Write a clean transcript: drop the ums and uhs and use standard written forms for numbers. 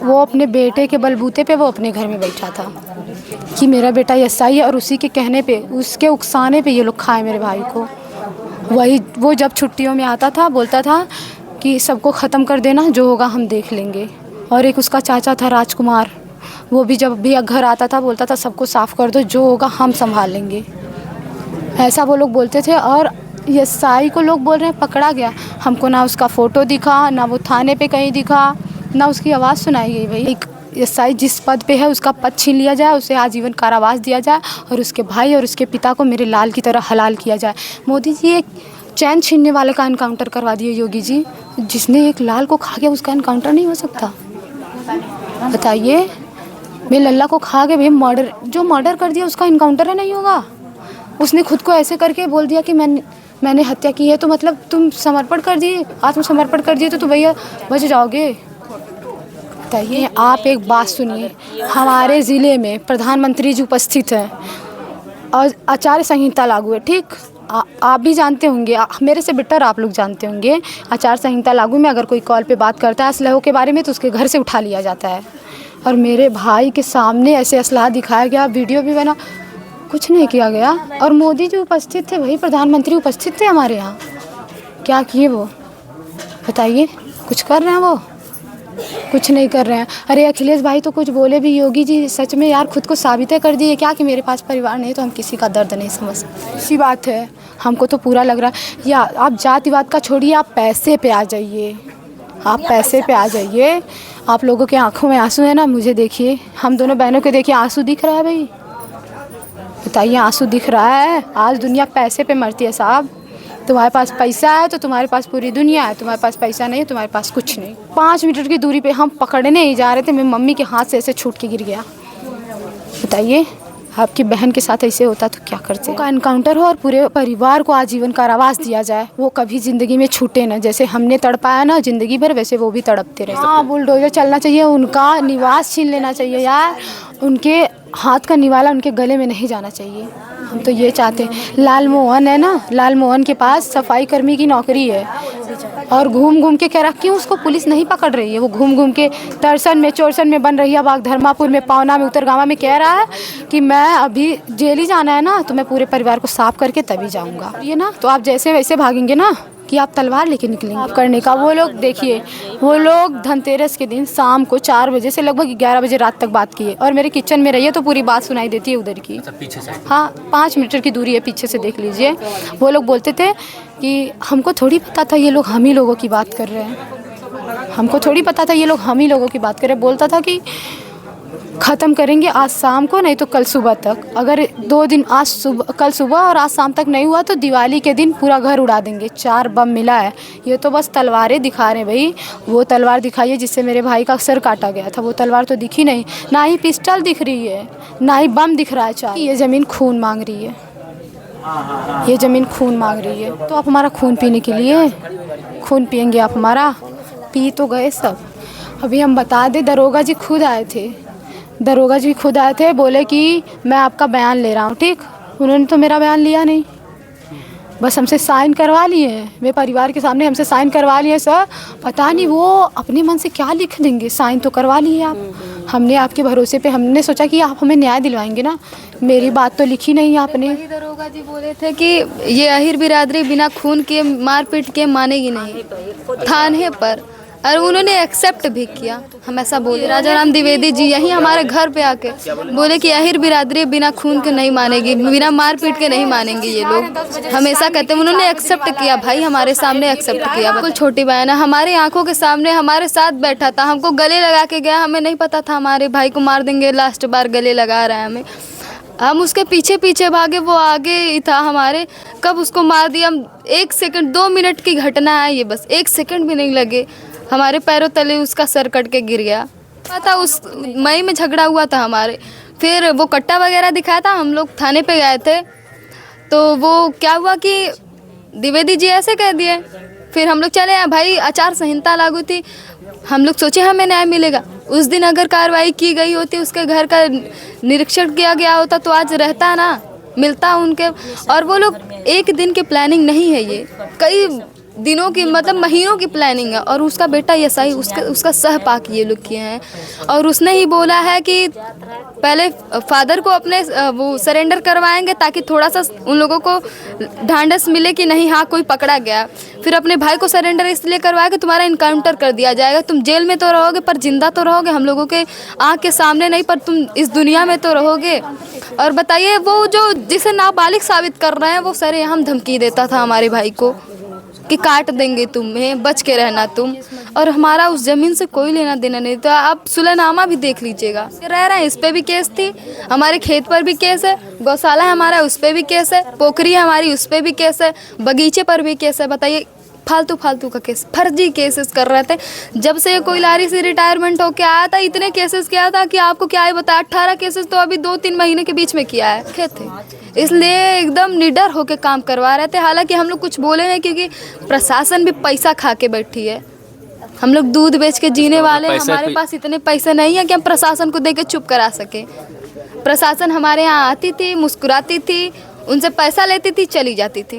वो अपने बेटे के बलबूते पे वो अपने घर में बैठा था कि मेरा बेटा एसआई है, और उसी के कहने पे, उसके उकसाने पे ये लोग खाए मेरे भाई को। वही वो जब छुट्टियों में आता था बोलता था कि सबको ख़त्म कर देना, जो होगा हम देख लेंगे। और एक उसका चाचा था राजकुमार, वो भी जब भी घर आता था बोलता था सबको साफ़ कर दो, जो होगा हम संभाल लेंगे, ऐसा वो लोग बोलते थे। और एसआई को लोग बोल रहे हैं पकड़ा गया, हमको ना उसका फ़ोटो दिखा, ना वो थाने पे कहीं दिखा, ना उसकी आवाज़ सुनाई गई। भाई एक एसआई जिस पद पे है उसका पद छीन लिया जाए, उसे आजीवन कारावास दिया जाए, और उसके भाई और उसके पिता को मेरे लाल की तरह हलाल किया जाए। मोदी जी एक चैन छीनने वाले का इनकाउंटर करवा दिए योगी जी, जिसने एक लाल को खा गया उसका इनकाउंटर नहीं हो सकता? बताइए, मेरे लल्ला को खा के भी जो मर्डर कर दिया उसका इनकाउंटर है नहीं होगा? उसने खुद को ऐसे करके बोल दिया कि मैंने हत्या की है, तो मतलब तुम समर्पण कर दिए, आत्मसमर्पण कर दिए, तो भैया बच जाओगे? बताइए। आप एक बात सुनिए, हमारे ज़िले में प्रधानमंत्री जी उपस्थित हैं और आचार संहिता लागू है, ठीक? आप भी जानते होंगे, मेरे से बेटर आप लोग जानते होंगे, आचार संहिता लागू में अगर कोई कॉल पे बात करता है असलहों के बारे में तो उसके घर से उठा लिया जाता है। और मेरे भाई के सामने ऐसे असलहा दिखाया गया, वीडियो भी बना, कुछ नहीं किया गया। और मोदी जी उपस्थित थे, वही प्रधानमंत्री उपस्थित थे हमारे यहाँ, क्या किए वो? बताइए, कुछ कर रहे हैं वो? कुछ नहीं कर रहे हैं। अरे अखिलेश भाई तो कुछ बोले भी, योगी जी सच में यार खुद को साबित कर दिए क्या कि मेरे पास परिवार नहीं तो हम किसी का दर्द नहीं समझ सकते। इसी बात है, हमको तो पूरा लग रहा है। या आप जातिवाद का छोड़िए, आप पैसे पे आ जाइए, आप पैसे पे आ जाइए। आप लोगों के आंखों में आंसू है ना, मुझे देखिए, हम दोनों बहनों के देखिए आंसू दिख रहा है भाई, बताइए आंसू दिख रहा है? आज दुनिया पैसे पे मरती है साहब। तुम्हारे पास पैसा है तो तुम्हारे पास पूरी दुनिया है, तुम्हारे पास पैसा नहीं है तुम्हारे पास कुछ नहीं। 5 मीटर की दूरी पे हम पकड़ने ही जा रहे थे, मेरी मम्मी के हाथ से ऐसे छूट के गिर गया। बताइए, आपकी बहन के साथ ऐसे होता तो क्या करते? का एनकाउंटर हो और पूरे परिवार को आजीवन कारावास दिया जाए, वो कभी ज़िंदगी में छूटे ना। जैसे हमने तड़पाया ना ज़िंदगी भर, वैसे वो भी तड़पते रहे। हाँ, बुलडोजर चलना चाहिए, उनका निवास छीन लेना चाहिए यार, उनके हाथ का निवाला उनके गले में नहीं जाना चाहिए। हम तो ये चाहते हैं। लाल मोहन है ना, लाल मोहन के पास सफाई कर्मी की नौकरी है और घूम घूम के कह रहा क्यों उसको पुलिस नहीं पकड़ रही है? वो घूम घूम के तरसन में, चोरसन में, बन रही है बाग, धर्मापुर में, पावना में, उत्तरगामा में कह रहा है कि मैं अभी जेल ही जाना है ना, तो मैं पूरे परिवार को साफ करके तभी जाऊंगा। ये ना, तो आप जैसे वैसे भागेंगे ना कि आप तलवार लेके निकलेंगे आप करने का। वो लोग देखिए, वो लोग धनतेरस के दिन शाम को 4 बजे से लगभग 11 बजे रात तक बात किए, और मेरे किचन में रहिए तो पूरी बात सुनाई देती है उधर की। पीछे से? हाँ, 5 मीटर की दूरी है, पीछे से देख लीजिए। वो लोग बोलते थे कि हमको थोड़ी पता था ये लोग हम ही लोगों की बात कर रहे हैं, हमको थोड़ी पता था ये लोग हम ही लोगों की बात कर रहे हैं। बोलता था कि ख़त्म करेंगे आज शाम को, नहीं तो कल सुबह तक। अगर 2 दिन, कल सुबह और आज शाम तक नहीं हुआ तो दिवाली के दिन पूरा घर उड़ा देंगे। 4 बम मिला है। ये तो बस तलवारें दिखा रहे हैं भाई। वो तलवार दिखाई है जिससे मेरे भाई का सर काटा गया था, वो तलवार तो दिखी नहीं, ना ही पिस्टल दिख रही है, ना ही बम दिख रहा है। 4 ये ज़मीन खून मांग रही है, ये ज़मीन खून मांग रही है। तो आप हमारा खून पीने के लिए खून पियेंगे आप हमारा? पी तो गए सब। अभी हम बता दें, दरोगा जी खुद आए थे, दरोगा जी खुद आए थे, बोले कि मैं आपका बयान ले रहा हूँ, ठीक? उन्होंने तो मेरा बयान लिया नहीं, बस हमसे साइन करवा लिए हैं, मेरे परिवार के सामने हमसे साइन करवा लिए। सर पता नहीं वो अपने मन से क्या लिख देंगे, साइन तो करवा लिए आप। हमने आपके भरोसे पे, हमने सोचा कि आप हमें न्याय दिलवाएंगे ना, मेरी बात तो लिखी नहीं आपने। दरोगा जी बोले थे कि ये अहिर बिरादरी बिना खून के, मारपीट के मानेगी नहीं थाने पर, और उन्होंने एक्सेप्ट भी किया। हम ऐसा बोले, राजा राम द्विवेदी जी यहीं हमारे घर पे आके बोले कि अहिर बिरादरी बिना खून के नहीं मानेगी, बिना मारपीट के नहीं मानेंगे ये लोग, हमेशा कहते हैं। उन्होंने एक्सेप्ट किया भाई, हमारे सामने एक्सेप्ट किया। बिल्कुल छोटी बहन है, हमारी आंखों के सामने हमारे साथ बैठा था, हमको गले लगा के गया। हमें नहीं पता था हमारे भाई को मार देंगे, लास्ट बार गले लगा रहा है हमें। हम उसके पीछे पीछे भागे, वो आगे ही था हमारे, कब उसको मार दिया। 1 सेकंड 2 मिनट की घटना है ये, बस 1 सेकंड भी नहीं लगे, हमारे पैरों तले उसका सर कट के गिर गया था। उस मई में झगड़ा हुआ था हमारे, फिर वो कट्टा वगैरह दिखाया था, हम लोग थाने पे गए थे, तो वो क्या हुआ कि द्विवेदी जी ऐसे कह दिए। फिर हम लोग चले आए भाई, आचार संहिता लागू थी, हम लोग सोचे हमें न्याय मिलेगा। उस दिन अगर कार्रवाई की गई होती, उसके घर का निरीक्षण किया गया होता तो आज रहता ना, मिलता उनके। और वो लोग एक दिन की प्लानिंग नहीं है, ये कई दिनों की मतलब महीनों की प्लानिंग है। और उसका बेटा एसआई उसका सहपाक ये लोग किए हैं। और उसने ही बोला है कि पहले फादर को अपने वो सरेंडर करवाएंगे ताकि थोड़ा सा उन लोगों को ढांढस मिले कि नहीं हाँ कोई पकड़ा गया। फिर अपने भाई को सरेंडर इसलिए करवाया कि तुम्हारा इनकाउंटर कर दिया जाएगा, तुम जेल में तो रहोगे पर जिंदा तो रहोगे, हम लोगों के आँख के सामने नहीं पर तुम इस दुनिया में तो रहोगे। और बताइए वो जो जिसे नाबालिग साबित कर रहे हैं वो सरेआम धमकी देता था हमारे भाई को कि काट देंगे तुम्हें, बच के रहना तुम। और हमारा उस ज़मीन से कोई लेना देना नहीं था। आप सुलहनामा भी देख लीजिएगा, रह रहे हैं इस पे भी केस थी, हमारे खेत पर भी केस है, गौशाला है हमारा उस पे भी केस है, पोखरी है हमारी उस पे भी केस है, बगीचे पर भी केस है। बताइए फालतू का केस, फर्जी केसेस कर रहे थे। जब से ये कोयलारी से रिटायरमेंट होके आया था इतने केसेस किया था कि आपको क्या ही बताया। 18 केसेस तो अभी 2-3 महीने के बीच में किया है थे, इसलिए एकदम निडर होके काम करवा रहे थे। हालांकि हम लोग कुछ बोले नहीं क्योंकि प्रशासन भी पैसा खा के बैठी है। हम लोग दूध बेच के जीने वाले हैं, हमारे पास इतने पैसे नहीं है कि हम प्रशासन को दे के चुप करा सके। प्रशासन हमारे यहाँ आती थी, मुस्कुराती थी, उनसे पैसा लेती थी, चली जाती थी।